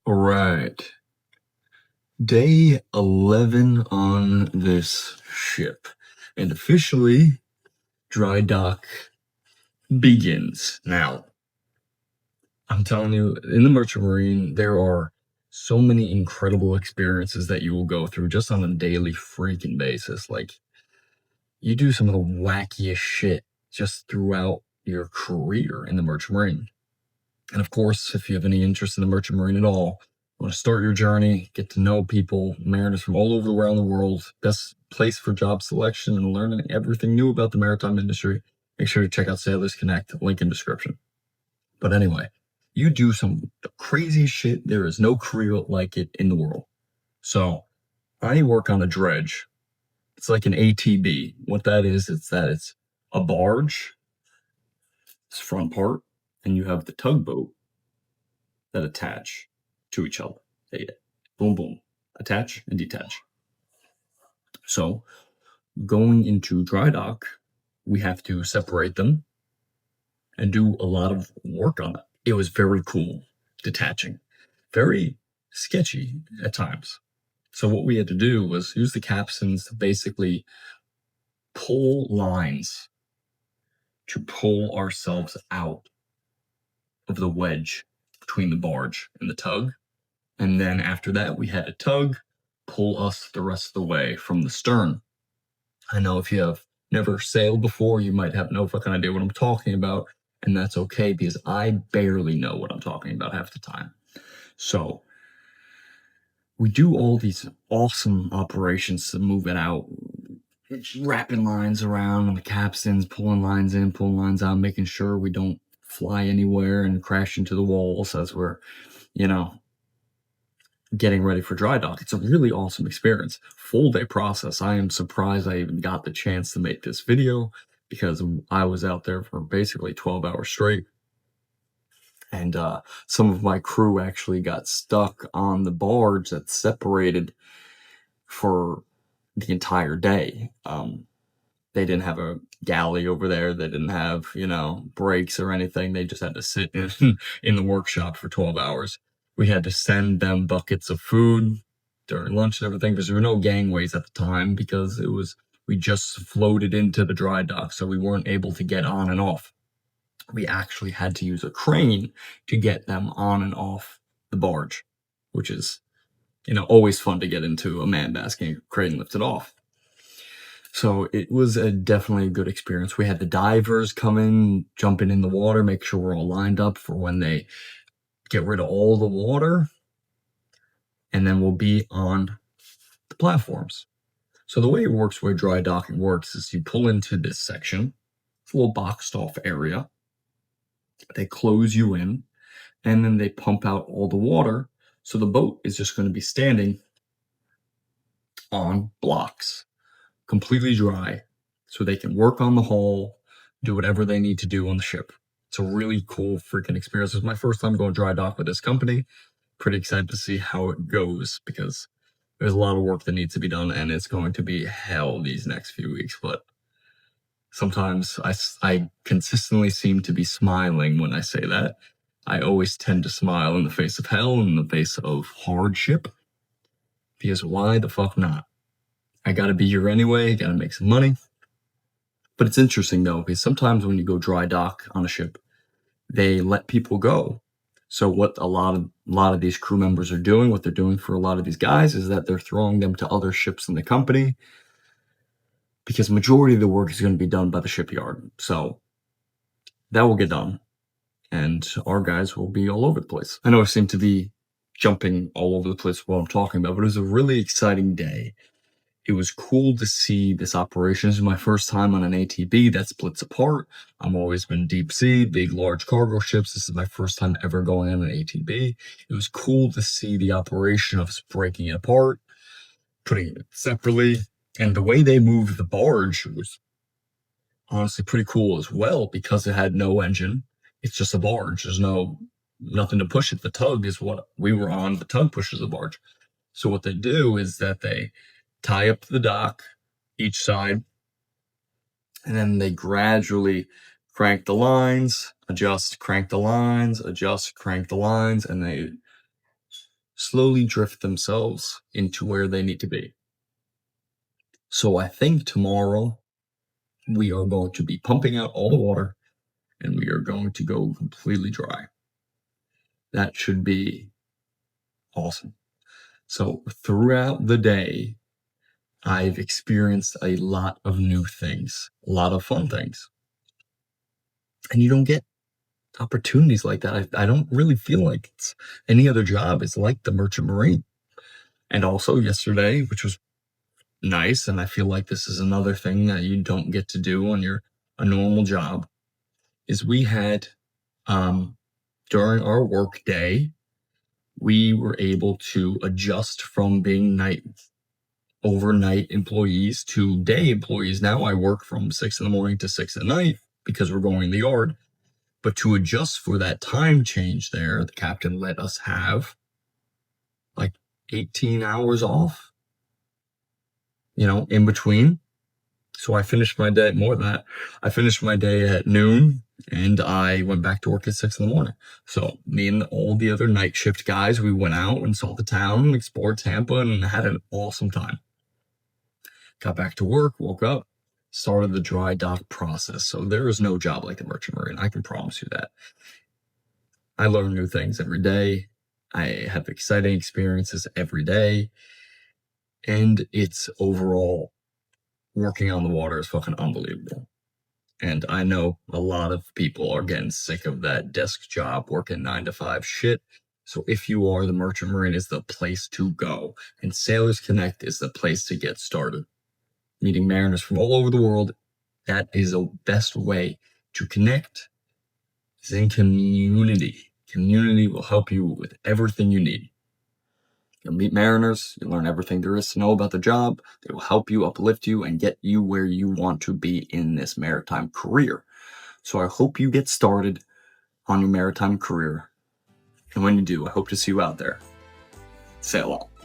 All right. Day 11 on this ship. And officially, dry dock begins. Now, I'm telling you, in the Merchant Marine, there are so many incredible experiences that you will go through just on a daily freaking basis. Like, you do some of the wackiest shit just throughout your career in the Merchant Marine. And of course, if you have any interest in the Merchant Marine at all, want to start your journey, get to know people, mariners from all over around the world, best place for job selection and learning everything new about the maritime industry, make sure to check out Sailors Connect, link in description. But anyway, you do some crazy shit. There is no career like it in the world. So I work on a dredge. It's like an ATB. What that is, it's a barge, its front part, and you have the tugboat that attach to each other. They boom, boom, attach and detach. So going into dry dock, we have to separate them and do a lot of work on it. It was very cool detaching, very sketchy at times. So what we had to do was use the capstans to basically pull lines to pull ourselves out of the wedge between the barge and the tug. And then after that, we had a tug pull us the rest of the way from the stern. I know if you have never sailed before, you might have no fucking idea what I'm talking about, and that's okay because I barely know what I'm talking about half the time. So we do all these awesome operations to move it out, wrapping lines around on the capstans, pulling lines in, pulling lines out, making sure we don't fly anywhere and crash into the walls as we're, getting ready for dry dock. It's a really awesome experience. Full day process. I am surprised I even got the chance to make this video because I was out there for basically 12 hours straight. And some of my crew actually got stuck on the barge that separated for the entire day. They didn't have a galley over there. They didn't have, breaks or anything. They just had to sit in the workshop for 12 hours. We had to send them buckets of food during lunch and everything because there were no gangways at the time because we just floated into the dry dock, so we weren't able to get on and off. We actually had to use a crane to get them on and off the barge, which is, always fun to get into a man basking crane lifted off. So it was definitely a good experience. We had the divers come in, jumping in the water, make sure we're all lined up for when they get rid of all the water, and then we'll be on the platforms. So the way it works, where dry docking works, is you pull into this section, it's a little boxed off area. They close you in, and then they pump out all the water. So the boat is just going to be standing on blocks, completely dry, so they can work on the hull, do whatever they need to do on the ship. It's a really cool freaking experience. It was my first time going dry dock with this company. Pretty excited to see how it goes because there's a lot of work that needs to be done and it's going to be hell these next few weeks. But sometimes I consistently seem to be smiling when I say that. I always tend to smile in the face of hell and in the face of hardship because why the fuck not? I gotta be here anyway, gotta make some money. But it's interesting though, because sometimes when you go dry dock on a ship, they let people go. So what a lot of these crew members are doing, what they're doing for a lot of these guys is that they're throwing them to other ships in the company because majority of the work is going to be done by the shipyard. So that will get done and our guys will be all over the place. I know I seem to be jumping all over the place while I'm talking about, but it was a really exciting day. It was cool to see this operation. This is my first time on an ATB that splits apart. I've always been deep sea, big, large cargo ships. This is my first time ever going on an ATB. It was cool to see the operation of us breaking it apart, putting it separately. And the way they moved the barge was honestly pretty cool as well because it had no engine. It's just a barge. There's nothing to push it. The tug is what we were on. The tug pushes the barge. So what they do is that they tie up to the dock, each side, and then they gradually crank the lines, adjust, crank the lines, adjust, crank the lines, and they slowly drift themselves into where they need to be. So I think tomorrow we are going to be pumping out all the water and we are going to go completely dry. That should be awesome. So throughout the day, I've experienced a lot of new things, a lot of fun things. And you don't get opportunities like that. I don't really feel like any other job is like the merchant marine. And also yesterday, which was nice, and I feel like this is another thing that you don't get to do on a normal job, is we had during our work day, we were able to adjust from being overnight employees to day employees. Now I work from 6 in the morning to 6 at night because we're going in the yard. But to adjust for that time change there, the captain let us have like 18 hours off, in between. So I finished my day, more than that. I finished my day at noon and I went back to work at 6 in the morning. So me and all the other night shift guys, we went out and saw the town, explored Tampa, and had an awesome time. Got back to work, woke up, started the dry dock process. So there is no job like the merchant marine. I can promise you that. I learn new things every day. I have exciting experiences every day. And it's overall, working on the water is fucking unbelievable. And I know a lot of people are getting sick of that desk job, working 9 to 5 shit. So if you are, the merchant marine is the place to go. And Sailors Connect is the place to get started. Meeting mariners from all over the world, that is the best way to connect, is in community. Community will help you with everything you need. You'll meet mariners, you'll learn everything there is to know about the job. They will help you, uplift you, and get you where you want to be in this maritime career. So I hope you get started on your maritime career. And when you do, I hope to see you out there. Sail on.